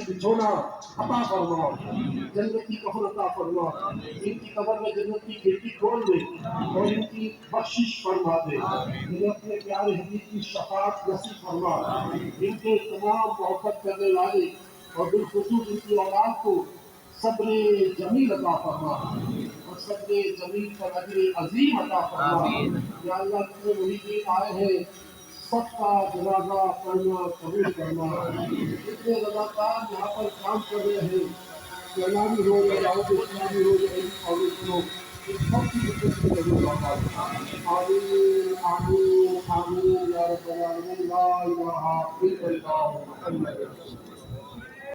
بچھونا عطا فرما، جنت کی کفن عطا فرما، ان کی قبر میں جنت کی کھڑکی کھول دے اور ان کی بخشش فرما دے، انہیں اپنے پیارے حبیب کی شفاعت نصیب فرما، ان کے تمام محبت کرنے والے اور بالخصوص ان کی اولاد کو صبر جمیل عطا فرما اور صبر جمیل پر اجر عظیم عطا فرما۔ یا اللہ جتنے مریدین آئے ہیں سب کا جنازہ پڑھنا قبول کرنا، جتنے رضاکار یہاں پر کام کر رہے ہیں، اسلامی ہو یا دعوت اسلامی ہو یا فاؤنڈیشن ہو، ان سب کی خدمت میں ضرور آتا ہے۔ آمین آمین آمین یا رب العالمین، لا الہ الا اللہ محمد رسول اللہ۔